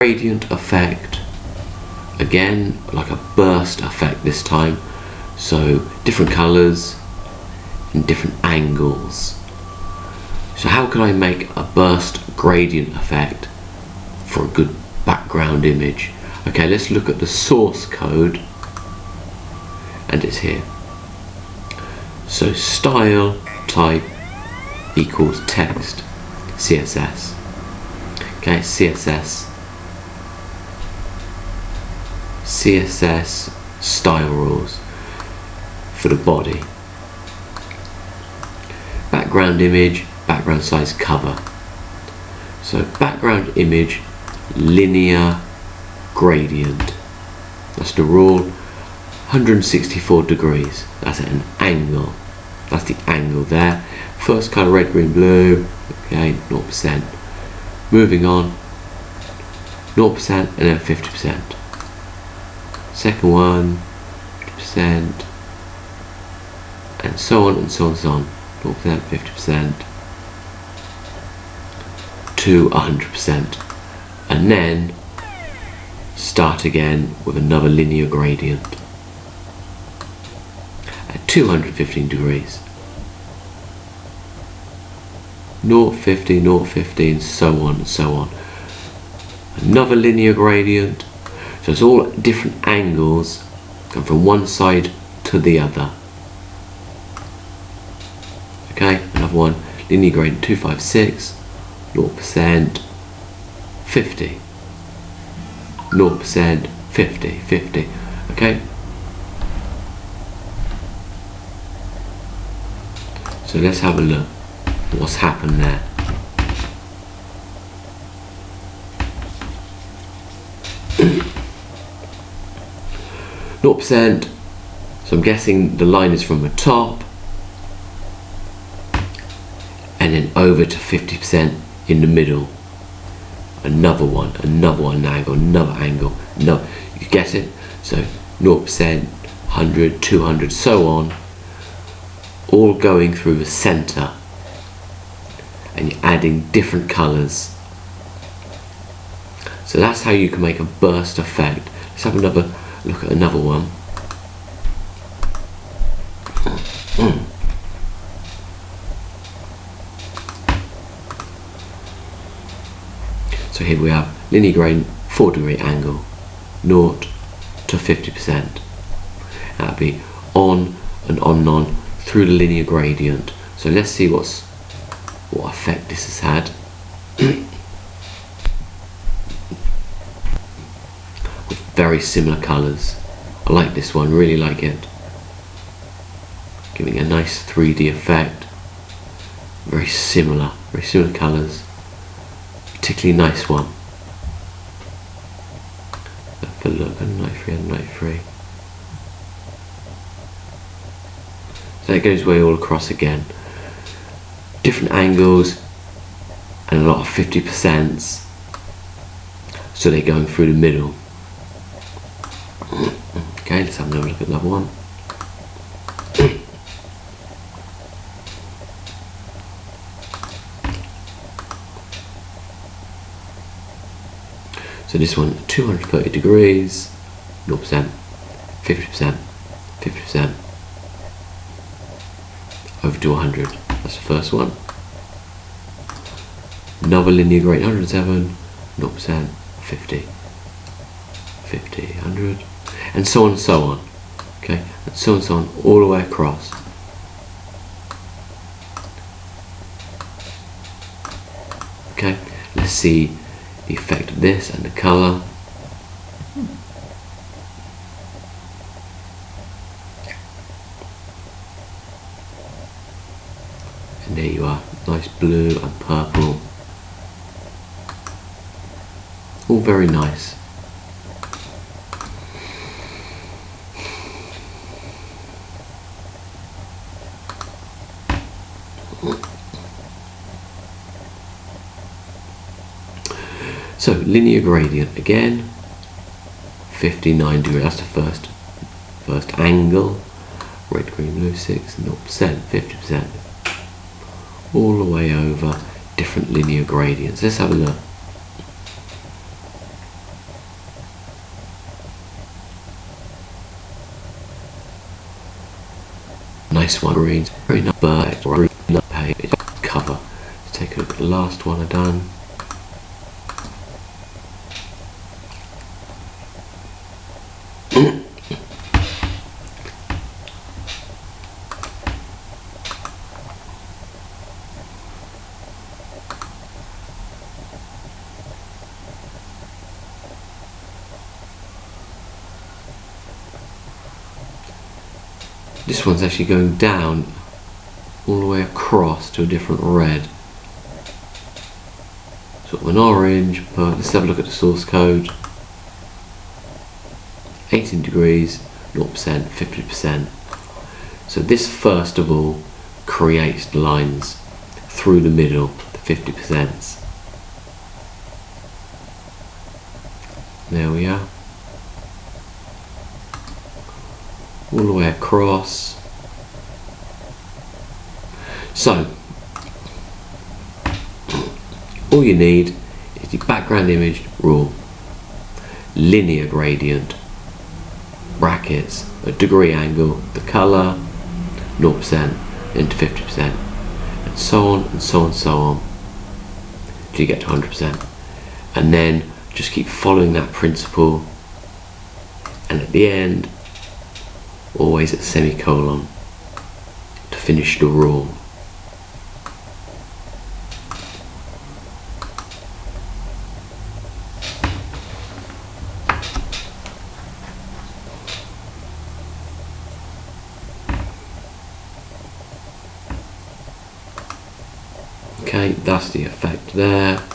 Gradient effect, again like a burst effect this time, so different colors and different angles. So how can I make a burst gradient effect for a good background image? Okay, let's look at the source code, and it's here. So style type equals text, CSS. Okay, CSS style rules for the body. Background image, background size cover. So background image, linear gradient. That's the rule. 164 degrees. That's at an angle. That's the angle there. First color red, green, blue. Okay, 0%. Moving on. 0% and then 50%. Second one, 50%, and so on and so on and so on. 0%, 50% to 100%, and then start again with another linear gradient at 215 degrees. 0.50, 0.15, so on and so on. Another linear gradient. So it's all different angles, come from one side to the other. Okay, another one, linear gradient 256, 0%, 50, 0%, 50, 50. Okay. So let's have a look what's happened there. %, so I'm guessing the line is from the top and then over to 50% in the middle. Another one angle, another angle, no, you get it? So 0%, 100, 200, so on, all going through the center, and you're adding different colors. So that's how you can make a burst effect. Let's have another look at another one. So here we have linear gradient, 4-degree angle, 0 to 50%. That'll be on and on and on through the linear gradient. So let's see what effect this has had. Very similar colours. I like this one, really like it. Giving a nice 3D effect. Very similar colours. Particularly nice one. Have a look, and night free. So it goes way all across again. Different angles and a lot of 50%s. So they're going through the middle. Okay, let's have another look at another one. So this one, 230 degrees, 0%, 50%, 50%, over to 100. That's the first one. Another linear gradient, 107, 0%, 50, 50, 100. And so on and so on. Okay, and so on, all the way across. Okay, let's see the effect of this and the colour. And there you are, nice blue and purple. All very nice. So linear gradient again, 59 degrees. That's the first angle. Red, green, blue, 6, 0%, 50%. All the way over different linear gradients. Let's have a look. nice one. Greens, very nice, but not page cover. Let's take a look at the last one I've done. This one's actually going down all the way across to a different red. Sort of an orange, but let's have a look at the source code. 18 degrees, 0%, 50%. So this first of all creates the lines through the middle, the 50%. There we are. All the way across. So all you need is the background image rule, linear gradient, brackets, a degree angle, the color, 0% into 50%, and so on and so on and so on till you get to 100%. And then just keep following that principle, and at the end always at semicolon to finish the rule. Okay, that's the effect there.